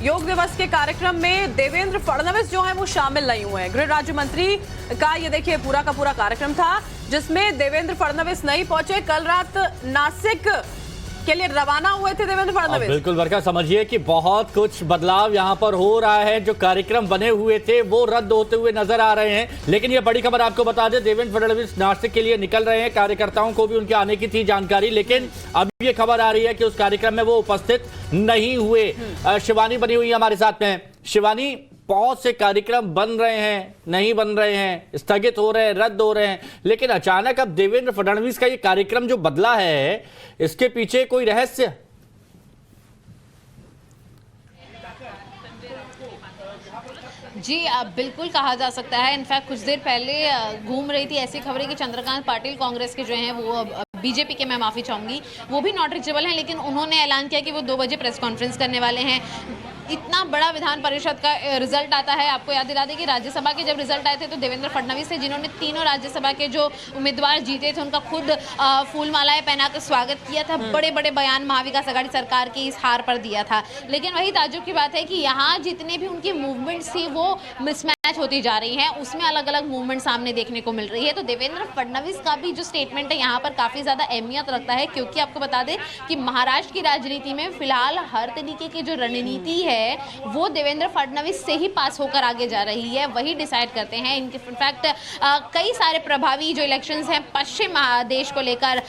योग दिवस के कार्यक्रम में देवेंद्र फडणवीस जो है वो शामिल नहीं हुए हैं। गृह राज्य मंत्री का ये देखिए पूरा का पूरा कार्यक्रम था जिसमें देवेंद्र फडणवीस नहीं पहुंचे। कल रात नासिक के लिए रवाना हुए थे देवेंद्र फडणवीस। बिल्कुल वर्षा, समझिए कि बहुत कुछ बदलाव यहां पर हो रहा है। जो कार्यक्रम बने हुए थे वो रद्द होते हुए नजर आ रहे हैं। लेकिन ये बड़ी खबर आपको बता दें, देवेंद्र फडणवीस नासिक के लिए निकल रहे हैं। कार्यकर्ताओं को भी उनके आने की थी जानकारी, लेकिन अब ये खबर आ रही है कि उस कार्यक्रम में वो उपस्थित नहीं हुए। शिवानी बनी हुई है हमारे साथ में। शिवानी, बहुत से कार्यक्रम बन रहे हैं, नहीं बन रहे हैं, स्थगित हो रहे हैं, रद्द हो रहे हैं, लेकिन अचानक अब देवेंद्र फडणवीस का ये कार्यक्रम जो बदला है, इसके पीछे कोई रहस्य? जी बिल्कुल कहा जा सकता है। इनफैक्ट कुछ देर पहले घूम रही थी ऐसी खबरें कि चंद्रकांत पाटिल कांग्रेस के जो हैं वो बीजेपी के, मैं माफ़ी चाहूँगी, वो भी नॉट रीचेबल हैं, लेकिन उन्होंने ऐलान किया कि वो 2 बजे प्रेस कॉन्फ्रेंस करने वाले हैं। इतना बड़ा विधान परिषद का रिजल्ट आता है। आपको याद दिला दें कि राज्यसभा के जब रिजल्ट आए थे तो देवेंद्र फडणवीस थे जिन्होंने तीनों राज्यसभा के जो उम्मीदवार जीते थे उनका खुद फूल मालाएं पहनाकर स्वागत किया था। बड़े बड़े बयान महाविकास आघाड़ी सरकार की इस हार पर दिया था। लेकिन वही ताज्जुब की बात है कि यहाँ जितने भी उनकी मूवमेंट्स थी वो मिसमैच होती जा रही हैं, उसमें अलग अलग मूवमेंट सामने देखने को मिल रही है। तो देवेंद्र फडणवीस का भी जो स्टेटमेंट है यहाँ पर काफ़ी ज़्यादा अहमियत रखता है, क्योंकि आपको बता दें कि महाराष्ट्र की राजनीति में फिलहाल हर तरीके की जो रणनीति है वो देवेंद्र फडणवीस से ही पास होकर आगे जा रही है, वही डिसाइड करते हैं। इनके इनफैक्ट कई सारे प्रभावी जो इलेक्शंस हैं पश्चिम देश को लेकर,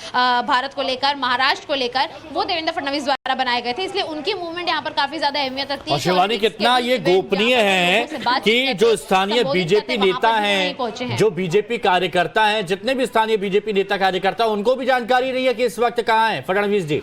भारत को लेकर, महाराष्ट्र को लेकर, वो देवेंद्र फडणवीस द्वारा बनाए गए थे, इसलिए उनकी मूवमेंट यहाँ पर काफी ज्यादा अहमियत रखती है। शिवानी, कितना ये गोपनीय है कि जो स्थानीय बीजेपी नेता हैं, जो बीजेपी कार्यकर्ता हैं, जितने भी स्थानीय बीजेपी नेता कार्यकर्ता, उनको भी जानकारी नहीं है कि इस वक्त कहाँ है फडणवीस जी।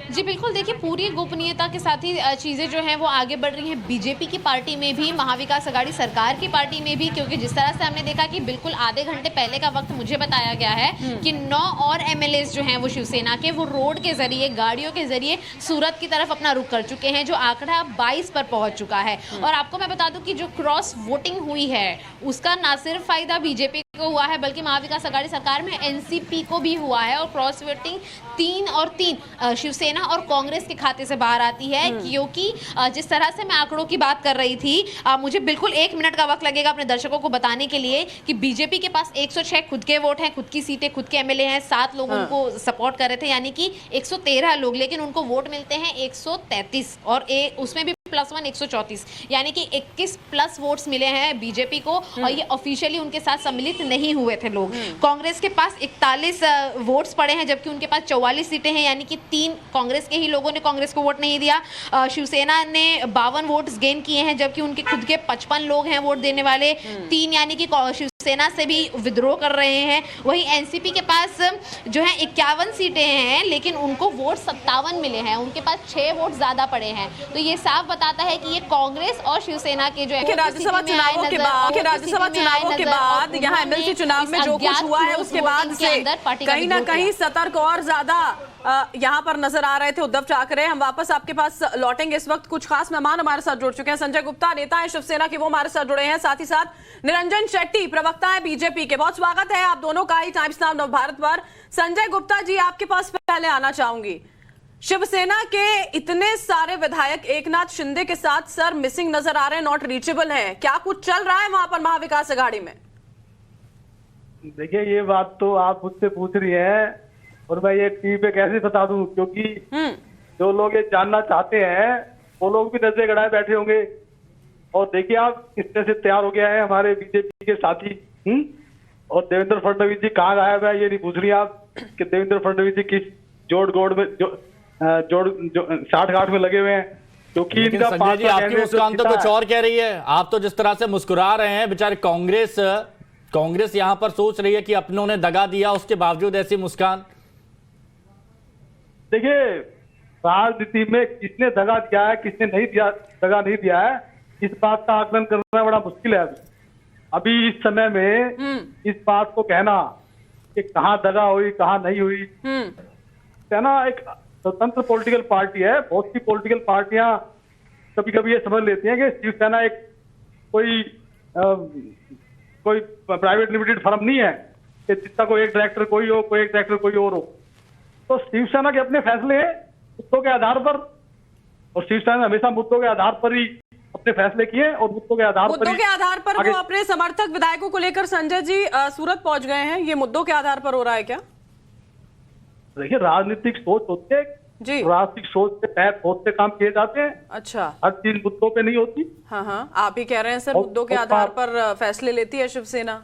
जी बिल्कुल, देखिए पूरी गोपनीयता के साथ ही चीज़ें जो हैं वो आगे बढ़ रही हैं बीजेपी की पार्टी में भी, महाविकास आघाड़ी सरकार की पार्टी में भी, क्योंकि जिस तरह से हमने देखा कि बिल्कुल आधे घंटे पहले का वक्त मुझे बताया गया है कि 9 और एमएलए जो हैं वो शिवसेना के, वो रोड के जरिए, गाड़ियों के जरिए सूरत की तरफ अपना रुख कर चुके हैं, जो आंकड़ा 22 पर पहुंच चुका है। और आपको मैं बता दूं कि जो क्रॉस वोटिंग हुई है उसका ना सिर्फ फायदा बीजेपी को हुआ है बल्कि महाविकास आघाड़ी सरकार में एनसीपी को भी हुआ है। और क्रॉस वोटिंग 3 और 3 शिवसेना और कांग्रेस के खाते से बाहर आती है, क्योंकि जिस तरह से मैं आंकड़ों की बात कर रही थी, मुझे बिल्कुल 1 मिनट का वक्त लगेगा अपने दर्शकों को बताने के लिए कि बीजेपी के पास 106 खुद के वोट हैं, खुद की सीटें, खुद के एमएलए हैं, 7 लोग उनको सपोर्ट कर रहे थे, यानी कि 113 लोग, लेकिन उनको वोट मिलते हैं 133 और उसमें भी +1 134, यानी कि 21 प्लस वोट्स मिले हैं बीजेपी को, और ये ऑफिशियली उनके साथ सम्मिलित नहीं हुए थे लोग। कांग्रेस के पास 41 वोट्स पड़े हैं जबकि उनके पास 44 सीटें हैं, यानी कि 3 कांग्रेस के ही लोगों ने कांग्रेस को वोट नहीं दिया। शिवसेना ने 52 वोट्स गेन किए हैं जबकि उनके खुद के 55 लोग हैं वोट देने वाले, 3 यानी कि शिवसेना से भी विद्रोह कर रहे हैं। वहीं एनसीपी के पास जो है 51 सीटें हैं लेकिन उनको वोट 57 मिले हैं, उनके पास 6 वोट ज्यादा पड़े हैं। तो ये साफ बताता है कि ये कांग्रेस और शिवसेना के जो है राज्यसभा चुनावों के बाद यहाँ एमएलसी चुनाव में जो कुछ हुआ है उसके बाद से कहीं ना कहीं सतर्क और ज्यादा यहाँ पर नजर आ रहे थे उद्धव ठाकरे। हम वापस आपके पास लौटेंगे। इस वक्त कुछ खास मेहमान हमारे साथ जुड़ चुके हैं। संजय गुप्ता नेता है शिवसेना के, वो हमारे साथ जुड़े हैं, साथ ही साथ निरंजन शेट्टी प्रवक्ता है बीजेपी के। बहुत स्वागत है आप दोनों का ही टाइम्स नाउ नवभारत पर। संजय गुप्ता जी, आपके पास पहले आना चाहूंगी। शिवसेना के इतने सारे विधायक एकनाथ शिंदे के साथ सर मिसिंग नजर आ रहे हैं, नॉट रीचेबल हैं, क्या कुछ चल रहा है वहां पर महाविकास आघाड़ी में? देखिए, ये बात तो आप मुझसे पूछ रही हैं और मैं ये टीवी पे कैसे बता दूं, क्योंकि जो लोग ये जानना चाहते हैं वो लोग भी नजरे गड़ाए बैठे होंगे। और देखिए, आप किस तरह से तैयार हो गया है हमारे बीजेपी के साथी, और देवेंद्र फडणवीस जी कहाँ गायब है ये नहीं पूछ रही आप कि देवेंद्र फडणवीस जी किस जोड़ गोड़ में साठ गांठ में लगे हुए हैं, क्योंकि इनका संजय जी, आपकी मुस्कान तो कुछ और कह रही है। आप तो जिस तरह से मुस्कुरा रहे हैं, बेचारे कांग्रेस यहाँ पर सोच रही है कि अपनों ने दगा दिया, उसके बावजूद ऐसी मुस्कान। देखिए, राजनीति में किसने दगा दिया है, किसने नहीं दिया, दगा नहीं दिया है, इस बात का आकलन करना बड़ा मुश्किल है अभी इस समय में। इस बात को कहना कि कहाँ दगा हुई कहाँ नहीं हुई, कहना एक स्वतंत्र पॉलिटिकल पार्टी है। बहुत सी पॉलिटिकल पार्टियां कभी कभी ये समझ लेती हैं कि शिवसेना एक कोई प्राइवेट लिमिटेड फर्म नहीं है कि जिसका कोई एक डायरेक्टर कोई हो, कोई एक डायरेक्टर कोई और हो। तो शिवसेना के अपने फैसले हैं मुद्दों के आधार पर, और शिवसेना ने हमेशा मुद्दों के आधार पर ही अपने फैसले किए और मुद्दों के आधार पर वो अपने समर्थक विधायकों को लेकर संजय जी सूरत पहुंच गए हैं। ये मुद्दों के आधार पर हो रहा है क्या? देखिए, राजनीतिक सोच होती है जी, राजनीतिक सोच के तहत बहुत से काम किए जाते हैं। अच्छा, हर चीज मुद्दों पे नहीं होती। हाँ, आप ही कह रहे हैं सर मुद्दों के आधार पर फैसले लेती है शिवसेना।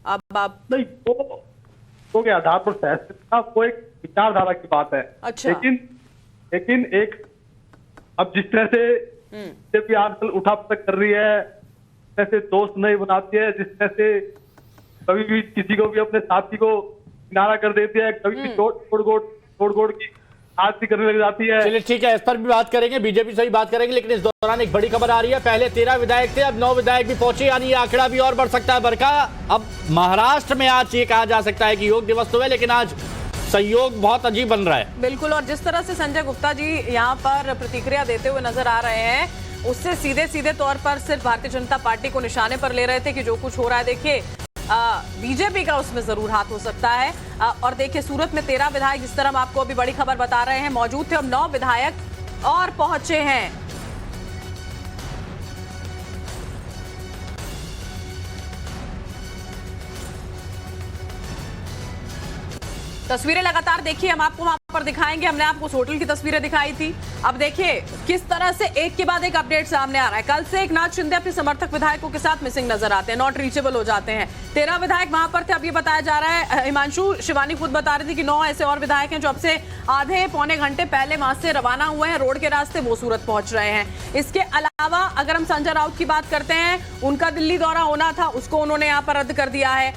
अब आप नहीं, वो मुद्दों के आधार पर फैसले वो एक विचारधारा की बात है। अच्छा, लेकिन एक अब जिस तरह से बीजेपी आजकल उठापटक कर रही है, जिस तरह से दोस्त नहीं बनाती है, जिस तरह से कभी भी किसी को भी अपने साथी को किनारा कर देती है, कभी भी तोड़ की आरती करने लग जाती है। चलिए ठीक है, इस पर भी बात करेंगे, बीजेपी से भी बात करेंगे, लेकिन इस दौरान एक बड़ी खबर आ रही है। पहले 13 विधायक थे, अब 9 विधायक भी पहुंचे, यानी ये आंकड़ा भी और बढ़ सकता है। बरका, अब महाराष्ट्र में आज ये कहा जा सकता है कि योग दिवस तो है, लेकिन आज सहयोग बहुत अजीब बन रहा है। बिल्कुल, और जिस तरह से संजय गुप्ता जी यहाँ पर प्रतिक्रिया देते हुए नजर आ रहे हैं, उससे सीधे तौर पर सिर्फ भारतीय जनता पार्टी को निशाने पर ले रहे थे कि जो कुछ हो रहा है, देखिए बीजेपी का उसमें जरूर हाथ हो सकता है। और देखिए, सूरत में 13 विधायक, जिस तरह हम आपको अभी बड़ी खबर बता रहे हैं, मौजूद थे। अब 9 विधायक और पहुंचे हैं। तस्वीरें लगातार देखिए, हम आपको वहां पर दिखाएंगे। हमने आपको उस होटल की तस्वीरें दिखाई थी। अब देखिए किस तरह से एक के बाद एक अपडेट सामने आ रहा है। कल से एकनाथ शिंदे अपने समर्थक विधायकों के साथ मिसिंग नजर आते हैं, नॉट रीचेबल हो जाते हैं। 13 विधायक वहां पर थे। अब ये बताया जा रहा है, हिमांशु शिवानी खुद बता रही थी कि 9 ऐसे और विधायक हैं जो अब से आधे पौने घंटे पहले वहां से रवाना हुए हैं, रोड के रास्ते वो सूरत पहुंच रहे हैं। इसके अलावा अगर हम संजय राउत की बात करते हैं, उनका दिल्ली दौरा होना था, उसको उन्होंने यहाँ पर रद्द कर दिया है।